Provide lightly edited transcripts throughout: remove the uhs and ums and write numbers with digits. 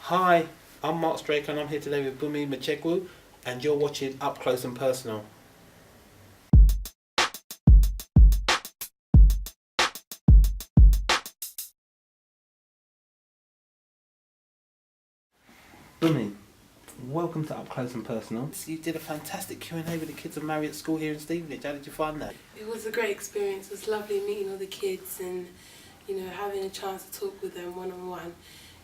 Hi, I'm Mark Straker and I'm here today with Bunmi, and you're watching Up Close and Personal. Bunmi, welcome to Up Close and Personal. You did a fantastic Q&A with the kids of Marriott School here in Stevenage. How did you find that? It was a great experience. It was lovely meeting all the kids and, having a chance to talk with them one-on-one.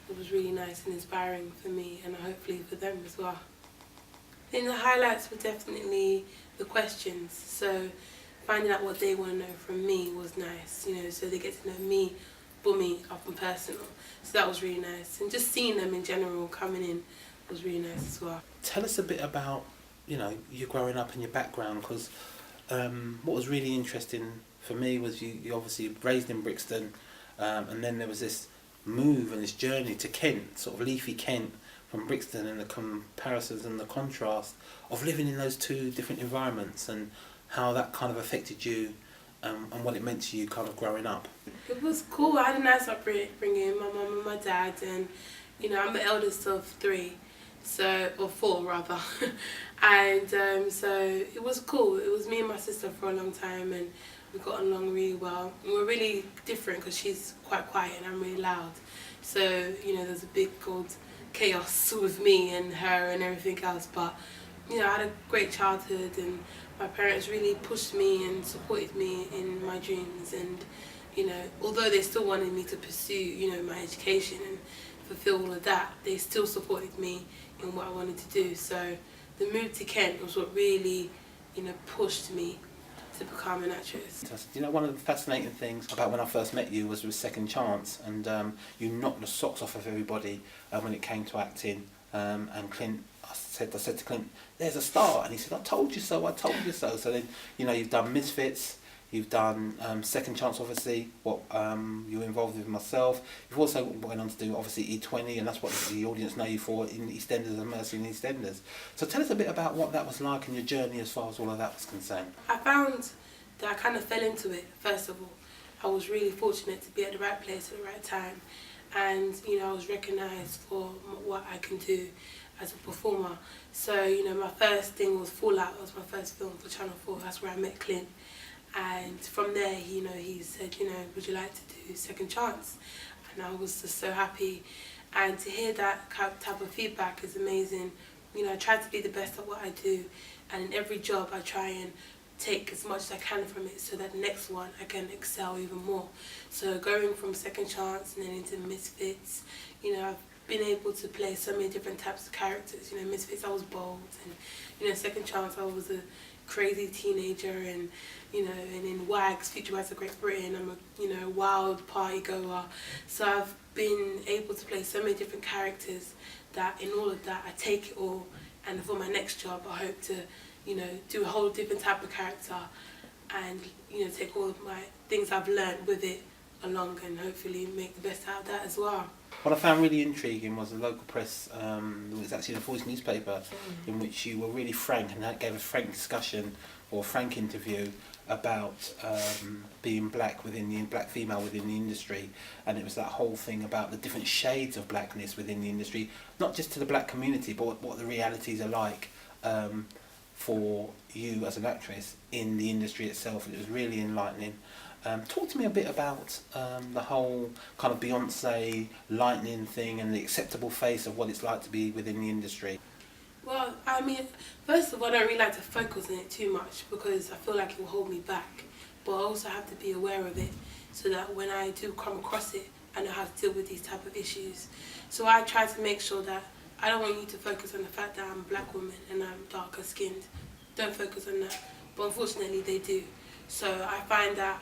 It was really nice and inspiring for me and hopefully for them as well. I think the highlights were definitely the questions. So finding out what they want to know from me was nice, so they get to know me, Bunmi, up and personal. So that was really nice. And just seeing them in general coming in was really nice as well. Tell us a bit about, you growing up and your background, because what was really interesting for me was you obviously raised in Brixton, and then there was this move and this journey to Kent, sort of leafy Kent from Brixton, and the comparisons and the contrast of living in those two different environments and how that kind of affected you, and what it meant to you kind of growing up. It was cool. I had a nice upbringing, my mum and my dad, and I'm the eldest of three, or four rather, and so it was cool. It was me and my sister for a long time, and we got along really well. And we're really different because she's quite quiet and I'm really loud. So there's a big old chaos with me and her and everything else. But I had a great childhood, and my parents really pushed me and supported me in my dreams. And although they still wanted me to pursue my education and fulfill all of that, they still supported me in what I wanted to do. So the move to Kent was what really pushed me to become an actress. One of the fascinating things about when I first met you was with Second Chance, and you knocked the socks off of everybody when it came to acting. And Clint, I said to Clint, "There's a star," and he said, "I told you so. I told you so." So then, you've done Misfits, you've done Second Chance, obviously. What you were involved with myself. You've also went on to do obviously E20, and that's what the audience know you for in EastEnders and Mercy in EastEnders. So tell us a bit about what that was like in your journey as far as all of that was concerned. I found that I kind of fell into it. First of all, I was really fortunate to be at the right place at the right time, and I was recognised for what I can do as a performer. So my first thing was Fallout. It was my first film for Channel 4. That's where I met Clint, and from there he said, would you like to do Second Chance? And I was just so happy, and to hear that type of feedback is amazing. I try to be the best at what I do, and in every job I try and take as much as I can from it, so that the next one I can excel even more. So going from Second Chance and then into Misfits, I've been able to play so many different types of characters. Misfits I was bold, and Second Chance I was a crazy teenager, and and in WAGs, Future Wags of Great Britain, I'm a wild party goer. So I've been able to play so many different characters that in all of that I take it all, and for my next job I hope to do a whole different type of character, and take all of my things I've learned with it along, and hopefully make the best out of that as well. What I found really intriguing was the local press, it was actually in a Voice newspaper, in which you were really frank and gave a frank discussion or frank interview about being black female within the industry, and it was that whole thing about the different shades of blackness within the industry, not just to the black community, but what the realities are like for you as an actress in the industry itself. It was really enlightening. Talk to me a bit about the whole kind of Beyonce lightning thing and the acceptable face of what it's like to be within the industry. Well, first of all, I don't really like to focus on it too much because I feel like it will hold me back. But I also have to be aware of it so that when I do come across it, I know how to deal with these type of issues. So I try to make sure that I don't want you to focus on the fact that I'm a black woman and I'm darker skinned. Don't focus on that. But unfortunately they do. So I find that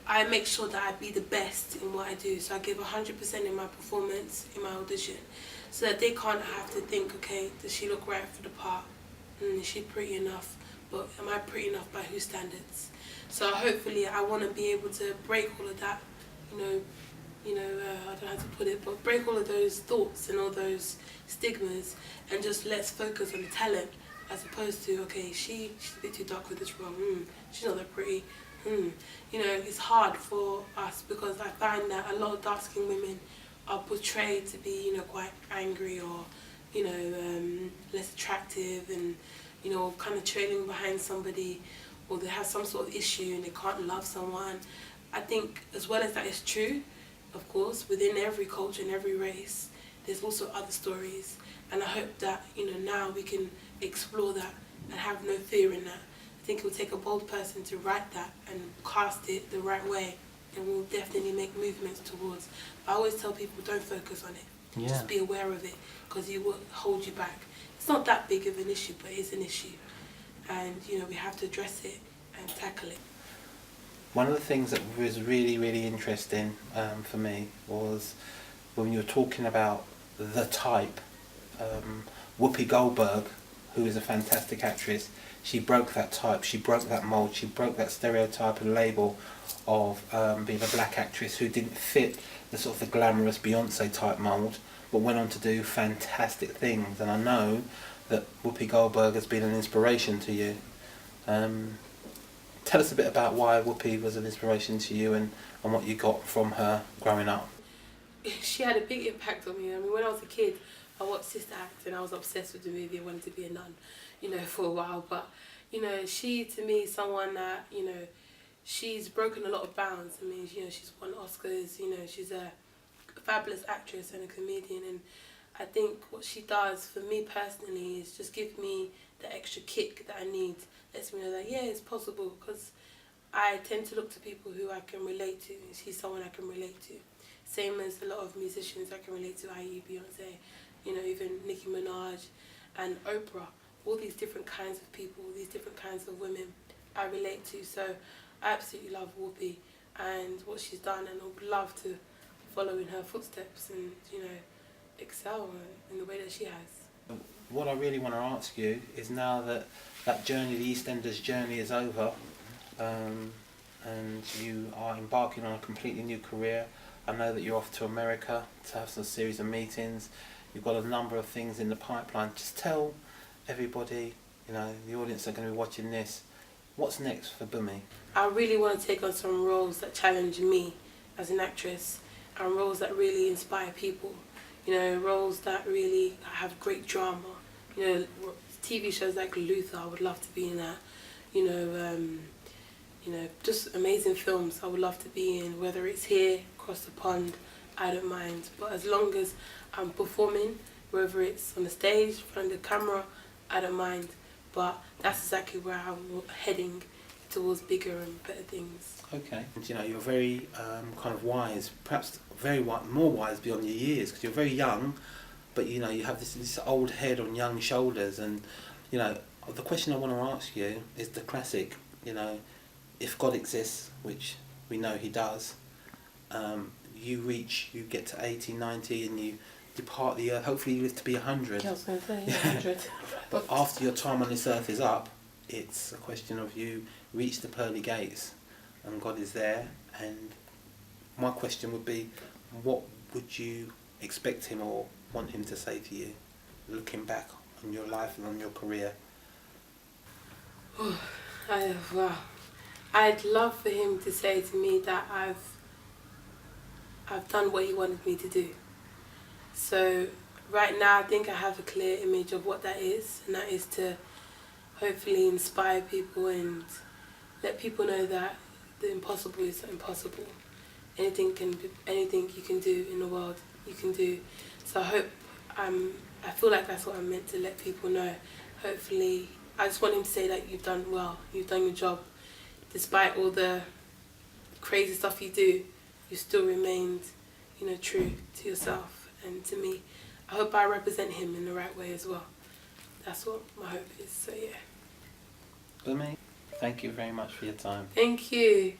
I make sure that I be the best in what I do. So I give 100% in my performance, in my audition, so that they can't have to think, okay, does she look right for the part? Is she pretty enough? But am I pretty enough by whose standards? So hopefully I want to be able to break all of that, I don't know how to put it, but break all of those thoughts and all those stigmas, and just let's focus on the talent, as opposed to, okay, she's a bit too dark for this role, she's not that pretty. It's hard for us because I find that a lot of dark-skinned women are portrayed to be, quite angry or, less attractive and, kind of trailing behind somebody, or they have some sort of issue and they can't love someone. I think as well as that is true, of course, within every culture and every race, there's also other stories. And I hope that, now we can explore that and have no fear in that. I think it will take a bold person to write that and cast it the right way, and we'll definitely make movements towards. I always tell people, don't focus on it. Yeah. Just be aware of it, because it will hold you back. It's not that big of an issue, but it is an issue. And, we have to address it and tackle it. One of the things that was really, really interesting for me was when you were talking about the type, Whoopi Goldberg, who is a fantastic actress, she broke that type, she broke that mould, she broke that stereotype and label of being a black actress who didn't fit the sort of the glamorous Beyonce type mould, but went on to do fantastic things. And I know that Whoopi Goldberg has been an inspiration to you. Tell us a bit about why Whoopi was an inspiration to you and what you got from her growing up. She had a big impact on me. I mean, when I was a kid, I watched Sister Act and I was obsessed with the movie. I wanted to be a nun, for a while. But, she, to me, is someone that, she's broken a lot of bounds. I mean, she's won Oscars, she's a fabulous actress and a comedian. And I think what she does for me personally is just give me the extra kick that I need. Lets me know that, yeah, it's possible, because I tend to look to people who I can relate to. She's someone I can relate to. Same as a lot of musicians I can relate to, i.e. Beyonce, even Nicki Minaj and Oprah. All these different kinds of people, these different kinds of women I relate to. So I absolutely love Whoopi and what she's done, and I would love to follow in her footsteps and, excel in the way that she has. What I really want to ask you is, now that that journey, the EastEnders journey, is over, and you are embarking on a completely new career. I know that you're off to America to have some series of meetings. You've got a number of things in the pipeline. Just tell everybody, the audience that are going to be watching this, what's next for Bunmi? I really want to take on some roles that challenge me as an actress, and roles that really inspire people. Roles that really have great drama. TV shows like Luther, I would love to be in that. Just amazing films I would love to be in, whether it's here, across the pond, I don't mind. But as long as I'm performing, whether it's on the stage, in front of the camera, I don't mind. But that's exactly where I'm heading, towards bigger and better things. Okay. And, you're very kind of wise, perhaps very more wise beyond your years, because you're very young, but you have this old head on young shoulders. And the question I want to ask you is the classic, if God exists, which we know he does, you get to 80, 90 and you depart the earth. Hopefully you live to be 100. Yeah, I was going to say 100. But after your time on this earth is up, it's a question of you reach the pearly gates and God is there. And my question would be, what would you expect him or want him to say to you, looking back on your life and on your career? Wow. I'd love for him to say to me that I've done what he wanted me to do. So right now I think I have a clear image of what that is, and that is to hopefully inspire people and let people know that the impossible is impossible. Anything you can do in the world, you can do. So I feel like that's what I'm meant to let people know. Hopefully, I just want him to say that you've done well, you've done your job. Despite all the crazy stuff you do, you still remained, true to yourself and to me. I hope I represent him in the right way as well. That's what my hope is, so yeah. Bunmi, thank you very much for your time. Thank you.